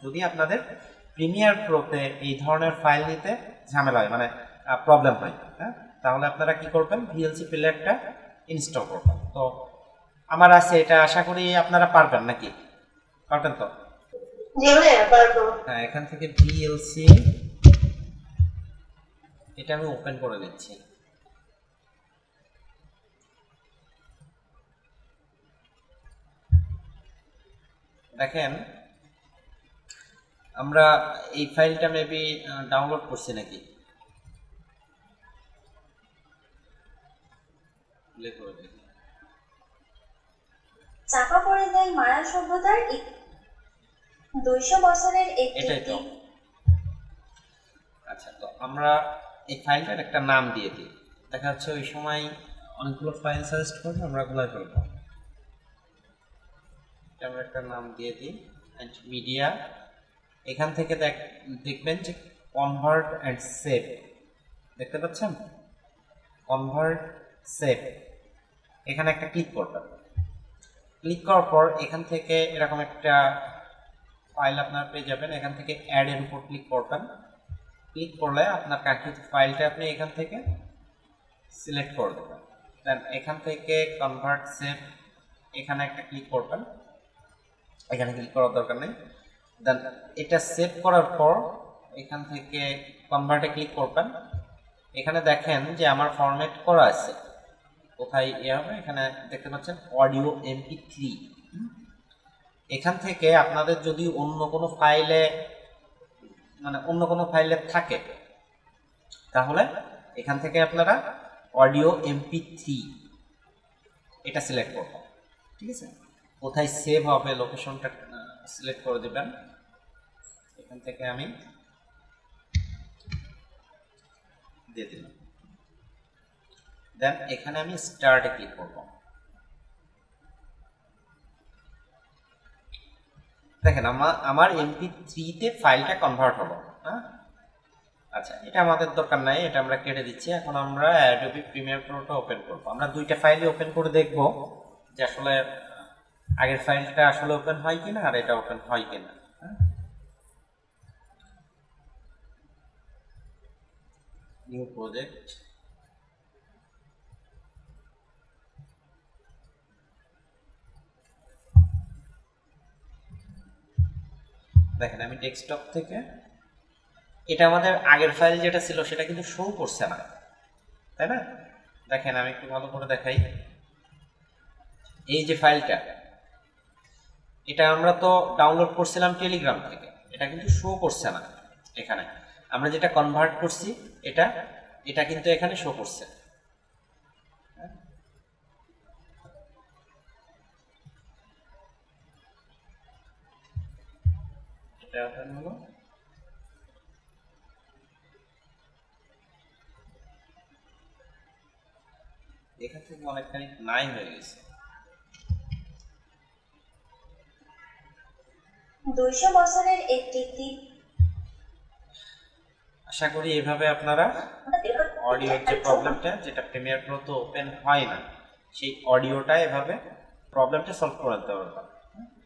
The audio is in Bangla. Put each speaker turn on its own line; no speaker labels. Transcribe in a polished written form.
যদি আপনাদের প্রিমিয়ার প্রোতে এই ধরনের ফাইল নিতে ঝামেলা হয়, মানে প্রবলেম হয়, হ্যাঁ, তাহলে আপনারা কি করবেন, ভিএলসি প্লেয়ারটা ইনস্টল করবেন। তো আমার আছে, এটা আশা করি আপনারা পারবেন, নাকি পারবেন? তো
জি ভাইয়া পারবো।
হ্যাঁ, এখান থেকে ভিএলসি এটা আমি ওপেন করে নিচ্ছি। দেখেন আমরা এই ফাইলটা মেবি ডাউনলোড করছি নাকি, প্লে করে দেখি।
চাপা পড়ে যায় মায়া সভ্যতার 200 বছরের একটি
এটাই তো। আচ্ছা, তো আমরা এই ফাইলটার একটা নাম দিয়ে দিই। দেখা যাচ্ছে ওই সময় অনেকগুলো ফাইল সাজেস্ট করবে, আমরা ওগুলোই ফেলবো। আমরা একটা নাম দিয়ে দিই, অ্যান্ড মিডিয়া। এখান থেকে দেখবেন যে কনভার্ট অ্যান্ড সেভ, দেখতে পাচ্ছেন? কনভার্ট সেভ, এখানে একটা ক্লিক করবেন। ক্লিক করার পর এখান থেকে এরকম একটা ফাইল আপনার পেয়ে যাবেন। এখান থেকে অ্যাড এর উপর ক্লিক করবেন। ক্লিক করলে আপনার কাঙ্ক্ষিত ফাইলটা আপনি এখান থেকে সিলেক্ট করে দেবেন। দেন এখান থেকে কনভার্ট সেভ, এখানে একটা ক্লিক করবেন। এখানে ক্লিক করার দরকার নেই। দেন এটা সেভ করার পর এখান থেকে কনভার্টে ক্লিক করবেন। এখানে দেখেন যে আমার ফরম্যাট করা আছে, কোথায় হবে, এখানে দেখতে পাচ্ছেন অডিও MP3। এখান থেকে আপনাদের যদি অন্য কোনো ফাইলে, মানে অন্য কোনো ফাইলে থাকে, তাহলে এখান থেকে আপনারা অডিও MP3 এটা সিলেক্ট করবেন। ঠিক আছে, কোথায় সেভ হবে লোকেশনটা সিলেক্ট করে দেবেন। এখান থেকে আমি দিয়ে দিলাম। দেন এখানে আমি স্টার্টে ক্লিক করব। দেখেন আমার MP3-তে ফাইলটা কনভার্ট হলো। হ্যাঁ, আচ্ছা, এটা আমাদের দরকার নাই, এটা আমরা কেটে দিচ্ছি। এখন আমরা অ্যাডোবি প্রিমিয়ার প্রোটা ওপেন করব। আমরা দুইটা ফাইলই ওপেন করে দেখব যে আসলে আগের ফাইলটা আসলে ওপেন হয় কিনা আর এটা ওপেন হয় কিনা। নিউ প্রজেক্ট, দেখেন আমি ডেস্কটপ থেকে, এটা আমাদের আগের ফাইল যেটা ছিল সেটা কিন্তু শো করছে না, তাই না? দেখেন আমি একটু ভালো করে দেখাই। এই যে ফাইলটা, এটা আমরা তো ডাউনলোড করছিলাম টেলিগ্রাম থেকে, এটা কিন্তু শো করছে না এখানে। আমরা যেটা কনভার্ট করছি এটা এটা কিন্তু এখানে শো করছে। এটা ওপেন হলো। এখান থেকে অনেকখানি নাই হয়ে গেছে।
200 বছরের একটি
আশা করি এইভাবে আপনারা অডিওর যে প্রবলেমটা, যেটা প্রিমিয়ার প্রো তো ওপেন হয় না, সেই অডিওটা এভাবে প্রবলেমটা সলভ করে দিতে পারবেন।